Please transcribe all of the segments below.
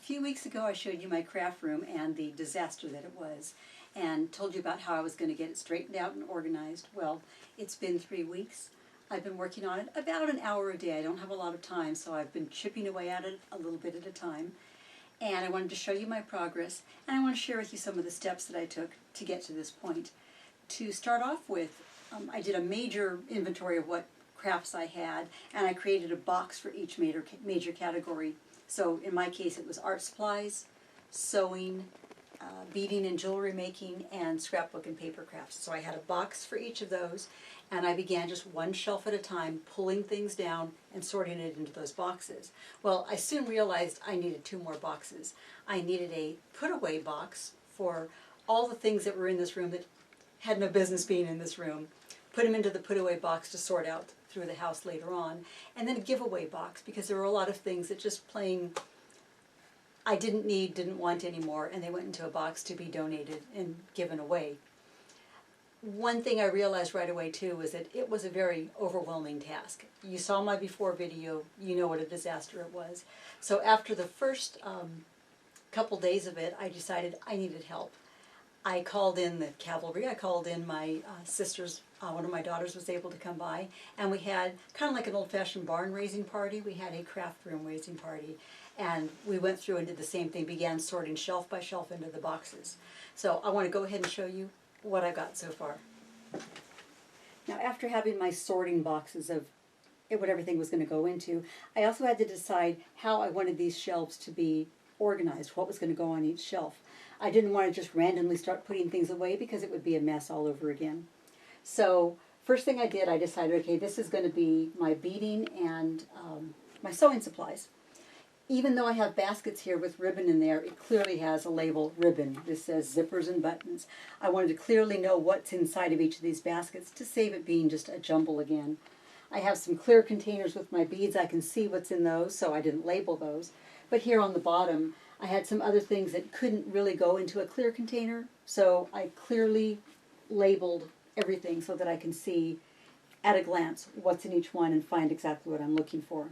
few weeks ago I showed you my craft room and the disaster that it was, and told you about how I was going to get it straightened out and organized. Well, it's been 3 weeks. I've been working on it about an hour a day. I don't have a lot of time, so I've been chipping away at it a little bit at a time. And I wanted to show you my progress, and I want to share with you some of the steps that I took to get to this point. To start off with, I did a major inventory of what crafts I had, and I created a box for each major category. So in my case it was art supplies, sewing, beading and jewelry making, and scrapbook and paper crafts. So I had a box for each of those, and I began just one shelf at a time, pulling things down and sorting it into those boxes. Well, I soon realized I needed 2 more boxes. I needed a put-away box for all the things that were in this room that had no business being in this room. Put them into the put-away box to sort out through the house later on, and then a giveaway box, because there were a lot of things that just plain I didn't need, didn't want anymore, and they went into a box to be donated and given away. One thing I realized right away too was that it was a very overwhelming task. You saw my before video, you know what a disaster it was. So after the first couple days of it, I decided I needed help. I called in the cavalry. I called in my sisters. One of my daughters was able to come by, and we had kind of like an old-fashioned barn raising party. We had a craft room raising party, and we went through and did the same thing, began sorting shelf by shelf into the boxes. So I want to go ahead and show you what I've got so far. Now, after having my sorting boxes of what everything was going to go into, I also had to decide how I wanted these shelves to be organized, what was going to go on each shelf. I didn't want to just randomly start putting things away because it would be a mess all over again. So first thing I did, I decided, okay, this is going to be my beading and my sewing supplies. Even though I have baskets here with ribbon in there, it clearly has a label, ribbon. This says zippers and buttons. I wanted to clearly know what's inside of each of these baskets to save it being just a jumble again. I have some clear containers with my beads. I can see what's in those, so I didn't label those. But here on the bottom, I had some other things that couldn't really go into a clear container, so I clearly labeled everything so that I can see at a glance what's in each one and find exactly what I'm looking for.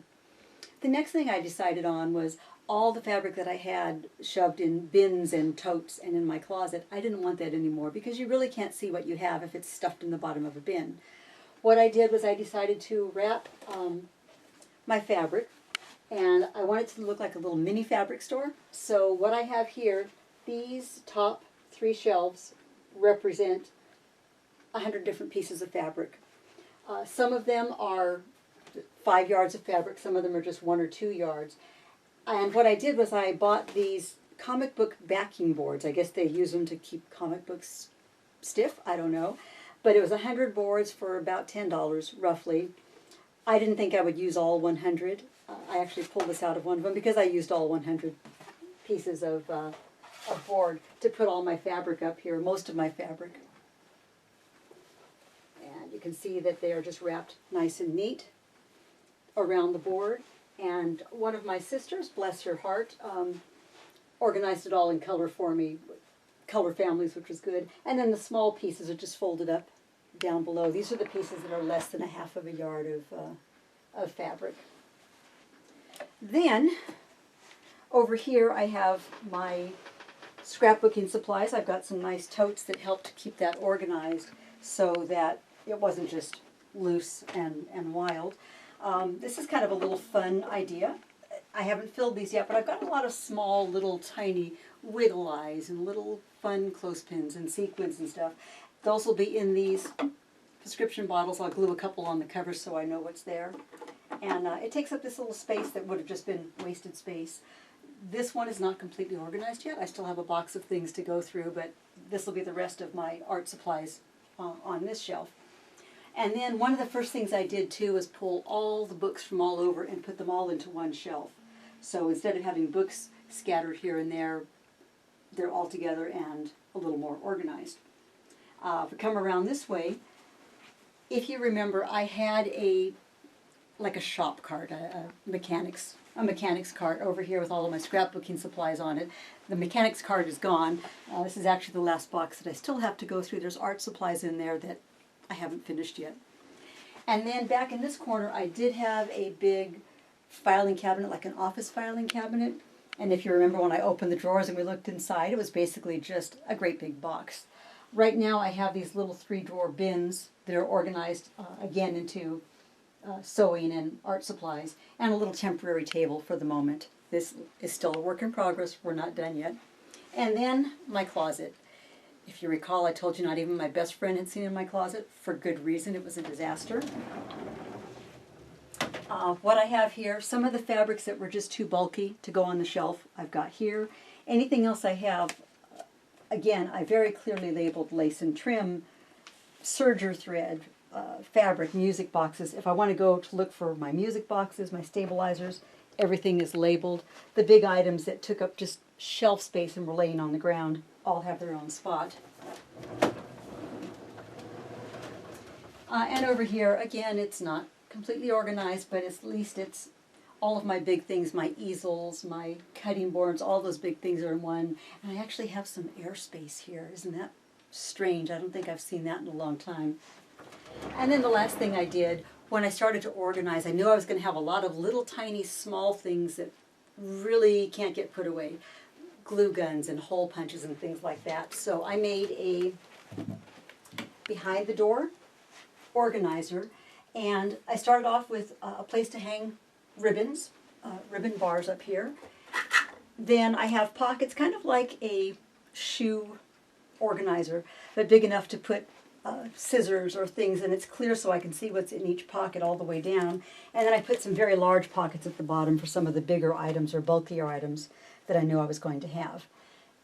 The next thing I decided on was all the fabric that I had shoved in bins and totes and in my closet. I didn't want that anymore because you really can't see what you have if it's stuffed in the bottom of a bin. What I did was I decided to wrap my fabric, and I want it to look like a little mini fabric store. So what I have here, these top 3 shelves represent 100 different pieces of fabric. Some of them are 5 yards of fabric, some of them are just 1 or 2 yards. And what I did was I bought these comic book backing boards. I guess they use them to keep comic books stiff, I don't know. But it was 100 boards for about $10 roughly. I didn't think I would use all 100. I actually pulled this out of one of them because I used all 100 pieces of board to put all my fabric up here, most of my fabric. And you can see that they are just wrapped nice and neat around the board. And one of my sisters, bless her heart, organized it all in color for me, color families, which was good. And then the small pieces are just folded up down below. These are the pieces that are less than 1/2 yard of fabric. Then, over here I have my scrapbooking supplies. I've got some nice totes that help to keep that organized so that it wasn't just loose and wild. This is kind of a little fun idea. I haven't filled these yet, but I've got a lot of small, little, tiny wiggle eyes and little fun clothespins and sequins and stuff. Those will be in these prescription bottles. I'll glue a couple on the cover so I know what's there. And it takes up this little space that would have just been wasted space. This one is not completely organized yet. I still have a box of things to go through, but this will be the rest of my art supplies on this shelf. And then one of the first things I did too was pull all the books from all over and put them all into one shelf. So instead of having books scattered here and there, they're all together and a little more organized. If we come around this way, if you remember, I had like a shop cart, a mechanics cart over here with all of my scrapbooking supplies on it. The mechanics cart is gone. This is actually the last box that I still have to go through. There's art supplies in there that I haven't finished yet. And then back in this corner, I did have a big filing cabinet, like an office filing cabinet. And if you remember when I opened the drawers and we looked inside, it was basically just a great big box. Right now I have these little 3-drawer bins that are organized again into sewing and art supplies, and a little temporary table for the moment. This is still a work in progress. We're not done yet. And then my closet. If you recall, I told you not even my best friend had seen in my closet, for good reason. It was a disaster. What I have here, some of the fabrics that were just too bulky to go on the shelf, I've got here. Anything else I have, again, I very clearly labeled lace and trim, serger thread, fabric, music boxes. If I want to go to look for my music boxes, my stabilizers, everything is labeled. The big items that took up just shelf space and were laying on the ground all have their own spot. And over here, again, it's not completely organized, but at least it's all of my big things, my easels, my cutting boards, all those big things are in one. And I actually have some airspace here. Isn't that strange? I don't think I've seen that in a long time. And then the last thing I did, when I started to organize, I knew I was going to have a lot of little tiny small things that really can't get put away. Glue guns and hole punches and things like that. So I made a behind the door organizer, and I started off with a place to hang ribbons, ribbon bars up here. Then I have pockets, kind of like a shoe organizer, but big enough to put scissors or things, and it's clear so I can see what's in each pocket all the way down. And then I put some very large pockets at the bottom for some of the bigger items or bulkier items that I knew I was going to have.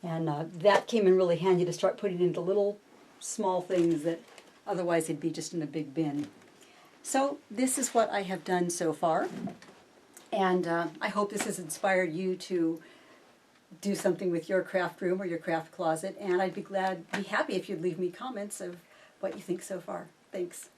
And that came in really handy to start putting into little small things that otherwise they'd be just in a big bin. So this is what I have done so far, and I hope this has inspired you to do something with your craft room or your craft closet, and I'd be happy if you'd leave me comments of what you think so far. Thanks.